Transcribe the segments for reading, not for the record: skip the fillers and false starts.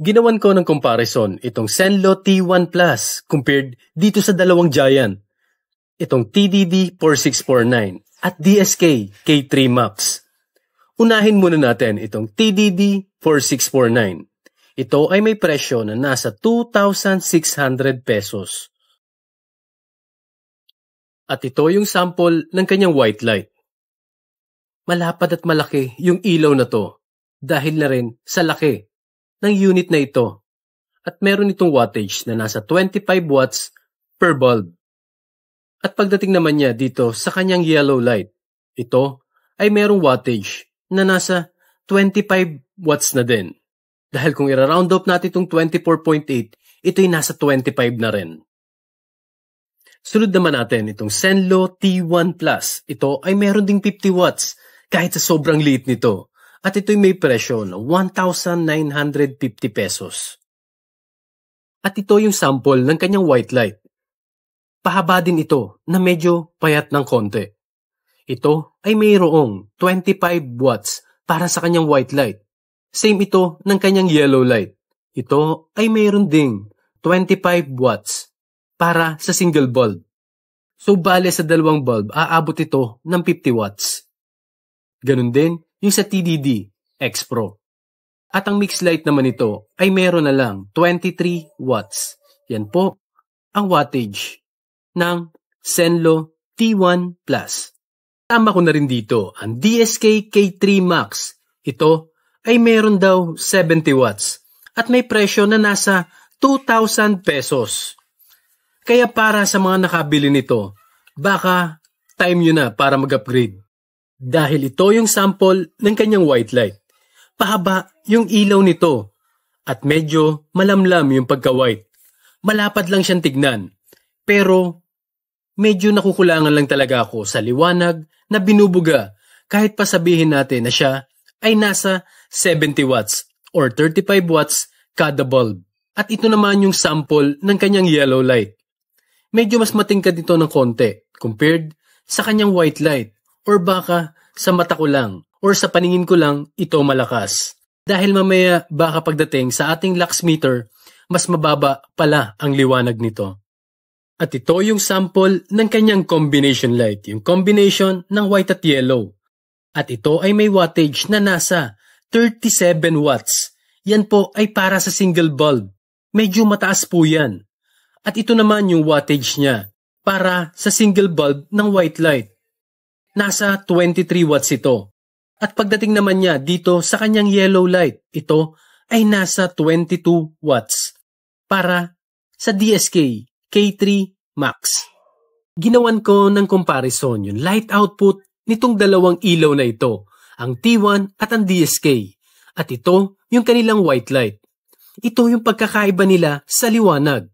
Ginawan ko ng comparison itong Zenlo T1 Plus compared dito sa dalawang giant. Itong TDD 4649 at DSK K3 Max. Unahin muna natin itong TDD 4649. Ito ay may presyo na nasa 2,600 pesos. At ito yung sample ng kanyang white light. Malapad at malaki yung ilaw na to dahil na rin sa laki ng unit na ito. At meron itong wattage na nasa 25 watts per bulb. At pagdating naman niya dito sa kanyang yellow light, ito ay merong wattage na nasa 25 watts na din. Dahil kung i-round up natin itong 24.8, ito'y nasa 25 na rin. Sunod naman natin itong Zenlo T1 Plus. Ito ay meron ding 50 watts kahit sa sobrang liit nito. At ito'y may presyo na 1,950 pesos. At ito yung sample ng kanyang white light. Pahaba din ito na medyo payat ng konti. Ito ay mayroong 25 watts para sa kanyang white light. Same ito ng kanyang yellow light. Ito ay mayroon ding 25 watts para sa single bulb. So bale sa dalawang bulb, aabot ito ng 50 watts. Ganun din yung sa TDD X Pro. At ang mixed light naman ito ay mayroon na lang 23 watts. Yan po ang wattage ng Zenlo T1 Plus. Tama ko na rin dito ang DSK K3 Max. Ito ay mayroon daw 70 watts at may presyo na nasa 2,000 pesos. Kaya para sa mga nakabili nito, baka time nyo na para mag-upgrade. Dahil ito yung sample ng kanyang white light. Pahaba yung ilaw nito at medyo malamlam yung pagka-white. Malapad lang siyang tignan. Pero medyo nakukulangan lang talaga ako sa liwanag na binubuga kahit pa sabihin natin na siya ay nasa 70 watts or 35 watts kada bulb. At ito naman yung sample ng kanyang yellow light. Medyo mas matingkad ito ng konti compared sa kanyang white light or baka sa mata ko lang or sa paningin ko lang ito malakas. Dahil mamaya baka pagdating sa ating lux meter, mas mababa pala ang liwanag nito. At ito yung sample ng kanyang combination light, yung combination ng white at yellow. At ito ay may wattage na nasa 37 watts. Yan po ay para sa single bulb. Medyo mataas po yan. At ito naman yung wattage niya para sa single bulb ng white light. Nasa 23 watts ito. At pagdating naman niya dito sa kanyang yellow light, ito ay nasa 22 watts para sa DSK K3 Max. Ginawan ko ng comparison yung light output nitong dalawang ilaw na ito, ang T1 at ang DSK. At ito yung kanilang white light. Ito yung pagkakaiba nila sa liwanag.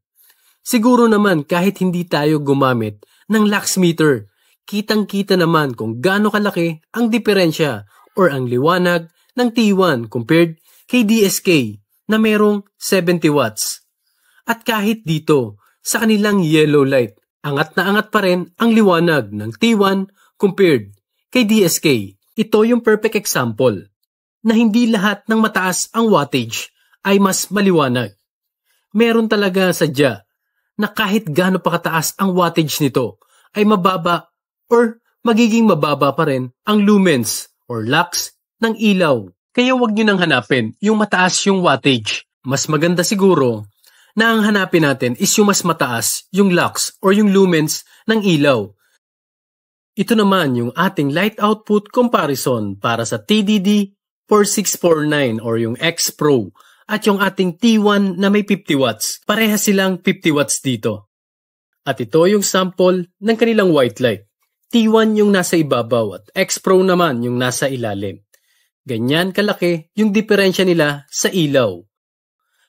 Siguro naman kahit hindi tayo gumamit ng lux meter, kitang-kita naman kung gaano kalaki ang diferensya or ang liwanag ng T1 compared kay DSK na merong 70 watts. At kahit dito, sa kanilang yellow light, angat na angat pa rin ang liwanag ng T1 compared kay DSK. Ito yung perfect example na hindi lahat ng mataas ang wattage ay mas maliwanag. Meron talaga sadya na kahit gaano pa kataas ang wattage nito ay mababa or magiging mababa pa rin ang lumens or lux ng ilaw. Kaya wag nyo nang hanapin yung mataas yung wattage. Mas maganda siguro na ang hanapin natin is yung mas mataas yung lux or yung lumens ng ilaw. Ito naman yung ating light output comparison para sa TDD 4649 or yung X Pro at yung ating T1 na may 50 watts. Pareha silang 50 watts dito. At ito yung sample ng kanilang white light. T1 yung nasa ibabaw at X Pro naman yung nasa ilalim. Ganyan kalaki yung diferensya nila sa ilaw.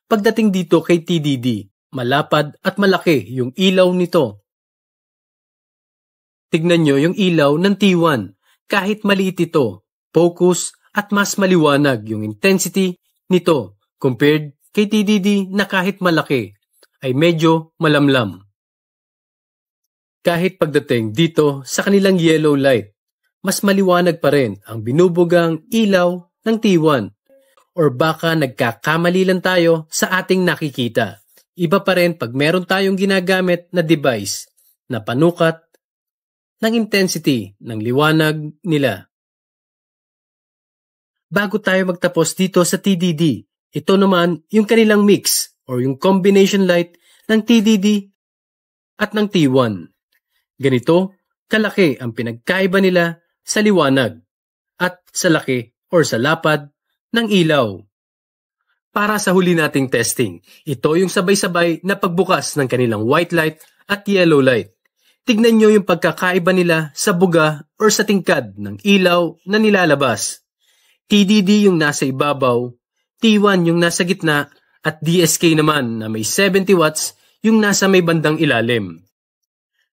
Pagdating dito kay TDD, malapad at malaki yung ilaw nito. Tignan nyo yung ilaw ng T1. Kahit maliit ito, focus at mas maliwanag yung intensity nito compared kay TDD na kahit malaki ay medyo malamlam. Kahit pagdating dito sa kanilang yellow light, mas maliwanag pa rin ang binubugang ilaw ng T1 Or baka nagkakamali lang tayo sa ating nakikita. Iba pa rin pag meron tayong ginagamit na device na panukat ng intensity ng liwanag nila. Bago tayo magtapos dito sa TDD, ito naman yung kanilang mix or yung combination light ng TDD at ng T1. Ganito kalaki ang pinagkaiba nila sa liwanag at sa laki or sa lapad ng ilaw. Para sa huli nating testing, ito yung sabay-sabay na pagbukas ng kanilang white light at yellow light. Tignan nyo yung pagkakaiba nila sa buga or sa tingkad ng ilaw na nilalabas. TDD yung nasa ibabaw, T1 yung nasa gitna, at DSK naman na may 70 watts yung nasa may bandang ilalim.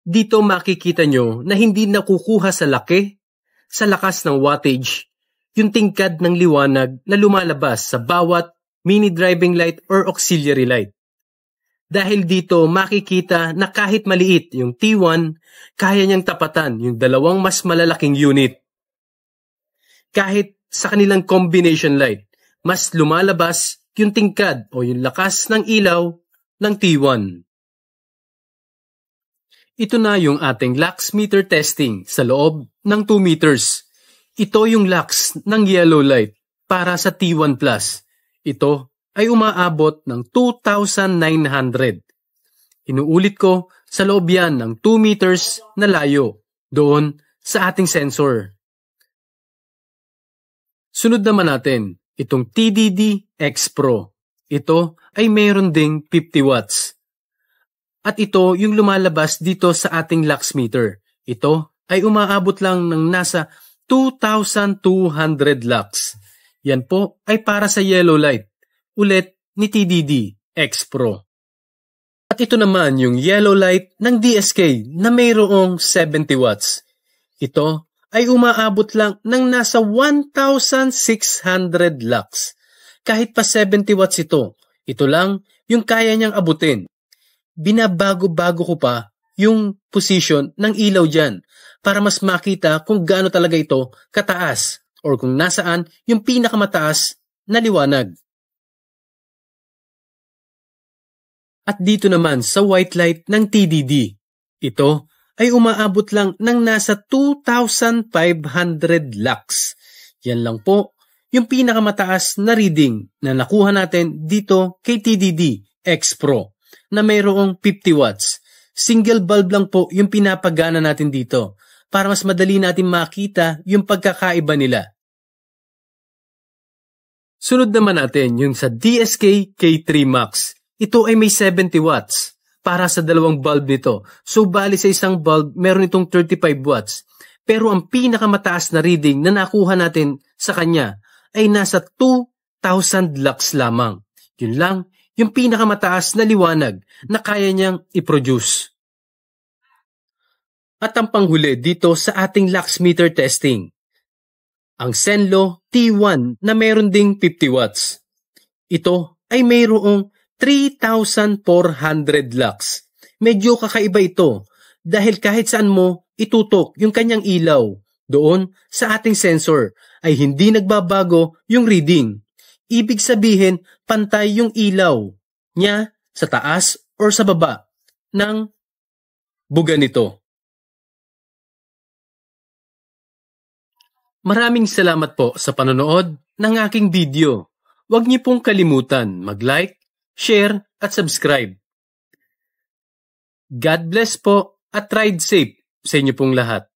Dito makikita nyo na hindi nakukuha sa laki, sa lakas ng wattage, yung tingkad ng liwanag na lumalabas sa bawat mini driving light or auxiliary light. Dahil dito makikita na kahit maliit yung T1, kaya niyang tapatan yung dalawang mas malalaking unit. Kahit sa kanilang combination light, mas lumalabas yung tingkad o yung lakas ng ilaw ng T1. Ito na yung ating lux meter testing sa loob ng 2 meters. Ito yung lux ng yellow light para sa T1+. Ito ay umaabot ng 2,900. Inuulit ko, sa loob yan ng 2 meters na layo, doon sa ating sensor. Sunod naman natin, itong TDD X Pro. Ito ay mayroon ding 50 watts. At ito yung lumalabas dito sa ating lux meter. Ito ay umaabot lang ng nasa 2,200 lux. Yan po ay para sa yellow light, ulit ni TDD X Pro. At ito naman yung yellow light ng DSK na mayroong 70 watts. Ito ay umaabot lang ng nasa 1,600 lux. Kahit pa 70 watts ito lang yung kaya niyang abutin. Binabago-bago ko pa yung position ng ilaw dyan para mas makita kung gaano talaga ito kataas or kung nasaan yung pinakamataas na liwanag. At dito naman sa white light ng TDD, ito ay umaabot lang ng nasa 2,500 lux. Yan lang po yung pinakamataas na reading na nakuha natin dito kay TDD X Pro na mayroong 50 watts. Single bulb lang po yung pinapagana natin dito para mas madali natin makita yung pagkakaiba nila. Sunod naman natin yung sa DSK K3 Max. Ito ay may 70 watts para sa dalawang bulb nito. So bali sa isang bulb, meron itong 35 watts. Pero ang pinakamataas na reading na nakuha natin sa kanya ay nasa 2,000 lux lamang. Yun lang, yung pinakamataas na liwanag na kaya niyang i-produce. At ang panghuli dito sa ating lux meter testing, ang Senlo T1 na meron ding 50 watts. Ito ay mayroong 3,400 lux. Medyo kakaiba ito dahil kahit saan mo itutok yung kanyang ilaw, doon sa ating sensor ay hindi nagbabago yung reading. Ibig sabihin, pantay yung ilaw niya sa taas or sa baba ng buga nito. Maraming salamat po sa panonood ng aking video. Huwag niyo pong kalimutan mag-like, share at subscribe. God bless po at ride safe sa inyo pong lahat.